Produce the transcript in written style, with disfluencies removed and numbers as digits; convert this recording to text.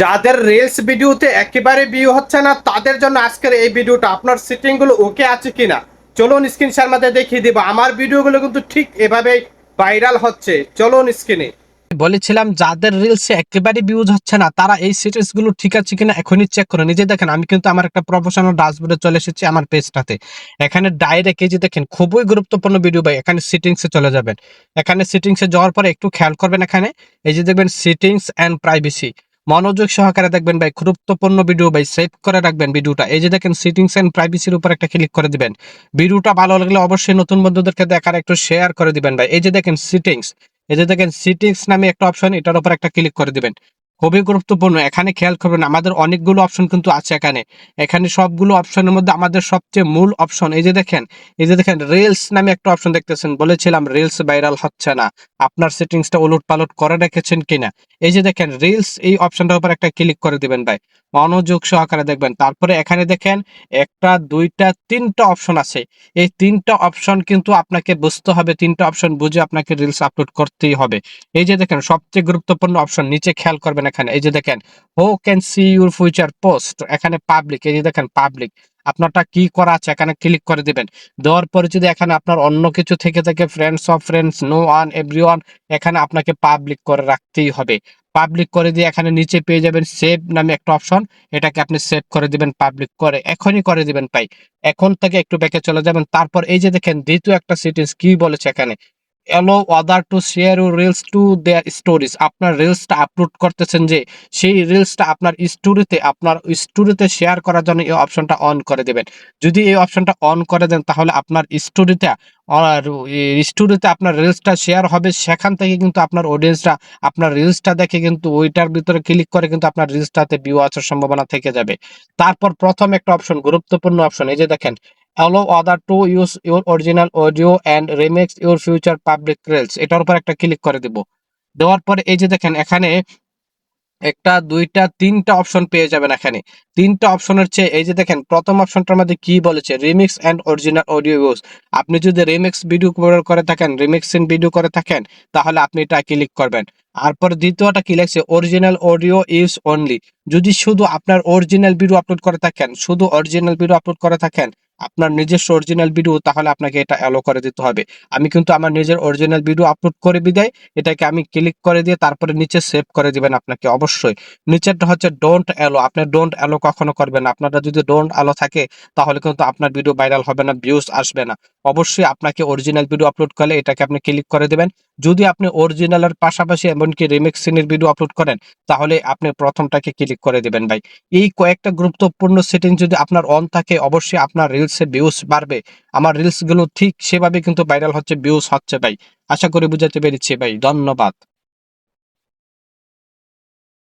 যাদের রিলস ভিডিওতে একেবারে ভিউ হচ্ছে না তাদের জন্য আজকের এই ভিডিওটা। আপনার সেটিং গুলো ওকে আছে কিনা চলুন স্ক্রিন শেয়ার মধ্যে দেখিয়ে দিব। আমার ভিডিওগুলো কিন্তু ঠিক এভাবেই ভাইরাল হচ্ছে। চলুন স্ক্রিনে বলেছিলাম যাদের রিলসে একেবারে ভিউজ হচ্ছে না তারা এই সেটিংস গুলো ঠিক আছে কিনা এখনই চেক করে নিজে দেখেন। আমি কিন্তু আমার একটা প্রফেশনাল ড্যাশবোর্ডে চলে এসেছি আমার পেজটাতে। এখানে ডাইরেক্ট এই যে দেখেন খুবই গুরুত্বপূর্ণ ভিডিও ভাই, এখানে সেটিংসে চলে যাবেন। এখানে সেটিংসে যাওয়ার পরে একটু খেয়াল করবেন, এখানে এই যে দেখবেন সেটিংস এন্ড প্রাইভেসি, মনোযোগ সহকারে দেখবেন ভাই, গুরুত্বপূর্ণ ভিডিও ভাই, সেভ করে রাখবেন ভিডিওটা। এই যে দেখেন সেটিংস এন্ড প্রাইভেসির উপর একটা ক্লিক করে দিবেন। ভিডিওটা ভালো লাগলে অবশ্যই নতুন বন্ধুদেরকে দেখার একটু শেয়ার করে দিবেন ভাই। এই যে দেখেন সেটিংস, এই যে দেখেন সেটিংস নামে একটা অপশন, এটার উপর একটা ক্লিক করে দিবেন। খুবই গুরুত্বপূর্ণ, এখানে খেয়াল করবেন আমাদের অনেকগুলো অপশন কিন্তু আছে এখানে। এখানে সবগুলো অপশনের মধ্যে আমাদের সবচেয়ে মূল অপশন এই যে দেখেন, এই যে দেখেন রিলস নামে একটা অপশন দেখতেছেন। বলেছিলাম রিলস ভাইরাল হচ্ছে না, আপনার সেটিংসটা উলট পালট করে রেখেছেন কিনা। এই যে দেখেন রিলস, এই অপশনটার উপর একটা ক্লিক করে দিবেন ভাই, মনোযোগ সহকারে দেখবেন। তারপরে এখানে দেখেন একটা দুইটা তিনটা অপশন আছে। এই তিনটা অপশন কিন্তু আপনাকে বুঝতে হবে, তিনটা অপশন বুঝে আপনাকে রিলস আপলোড করতেই হবে। এই যে দেখেন সবচেয়ে গুরুত্বপূর্ণ অপশন নিচে খেয়াল করবেন, এখানে এই যে দেখেন who can see your future post, এখানে পাবলিক, এই যে দেখেন পাবলিক, আপনারটা কি করা আছে এখানে ক্লিক করে দিবেন। দেওয়ার পরে যদি এখানে আপনার অন্য কিছু থেকে থাকে, friends of friends, no one, everyone, এখানে আপনাকে পাবলিক করে রাখতেই হবে। পাবলিক করে দিয়ে এখানে নিচে পেয়ে যাবেন সেভ নামে একটা অপশন, এটাকে আপনি সেভ করে দিবেন, পাবলিক করে এখনই করে দিবেন ভাই। এখন থেকে একটু ব্যাকে চলে যাবেন। তারপর এই যে দেখেন দ্বিতীয় একটা সেটিংস কি বলেছে এখানে, allow other to share your reels to their stories, আপনার রিলসটা আপলোড করতেছেন যে সেই রিলসটা আপনার স্টোরিতে শেয়ার করার জন্য এই অপশনটা অন করে দেবেন। যদি এই অপশনটা অন করে দেন তাহলে আপনার স্টোরিতে আপনার রিলসটা শেয়ার হবে। সেখান থেকে কিন্তু আপনার অডিয়েন্সরা আপনার রিলসটা দেখে কিন্তু ওইটার ভিতরে ক্লিক করে কিন্তু আপনার রিলসটাতে ভিউ আসার সম্ভাবনা থেকে যাবে। তারপর প্রথম একটা অপশন, গুরুত্বপূর্ণ অপশন, এই যে দেখেন allow other to use your original audio and remix your future public reels, এটার উপর একটা ক্লিক করে দিব। দেওয়ার পরে এই যে দেখেন এখানে একটা দুইটা তিনটা অপশন পেয়ে যাবেন। এখানে তিনটা অপশনের চেয়ে এই যে দেখেন প্রথম অপশনটার মধ্যে কি বলেছে, remix and original audio use, আপনি যদি রিমিক্স ভিডিও করে থাকেন, রিমিক্সিং ভিডিও করে থাকেন, তাহলে আপনি এটা ক্লিক করবেন। তারপর দ্বিতীয়টা কি লেখছে, অরিজিনাল অডিও ইউজ অনলি, যদি শুধু আপনার অরিজিনাল ভিডিও আপলোড করে থাকেন, শুধু অরিজিনাল ভিডিও আপলোড করে থাকেন, আপনার নিজস্ব অরিজিনাল ভিডিও, তাহলে আপনাকে এটা অ্যালো করে দিতে হবে। আমি কিন্তু আমার নিজের অরিজিনাল ভিডিও আপলোড করে বিদায় এটাকে আমি ক্লিক করে দিয়ে তারপরে নিচে সেভ করে দিবেন আপনাকে অবশ্যই। নিচেরটা হচ্ছে ডোন্ট অ্যালো, আপনি ডোন্ট অ্যালো কখনো করবেন না। আপনারা যদি ডোন্ট অ্যালো থাকে তাহলে কিন্তু আপনার ভিডিও ভাইরাল হবে না, ভিউজ আসবে না। অবশ্যই আপনাকে অরিজিনাল ভিডিও আপলোড করলে এটাকে আপনি ক্লিক করে দিবেন। যদি আপনি অরিজিনালের পাশাপাশি এমনকি রিমিক্সিং এর ভিডিও আপলোড করেন তাহলে আপনি প্রথমটাকে ক্লিক করে দিবেন ভাই। এই কয়েকটা গুরুত্বপূর্ণ সেটিং যদি আপনার অন থাকে অবশ্যই আপনার রিলসে ভিউজ বাড়বে। আমার রিলস গুলো ঠিক সেভাবে কিন্তু ভাইরাল হচ্ছে, ভিউজ হচ্ছে ভাই। আশা করি বুঝাতে পেরেছি ভাই, ধন্যবাদ।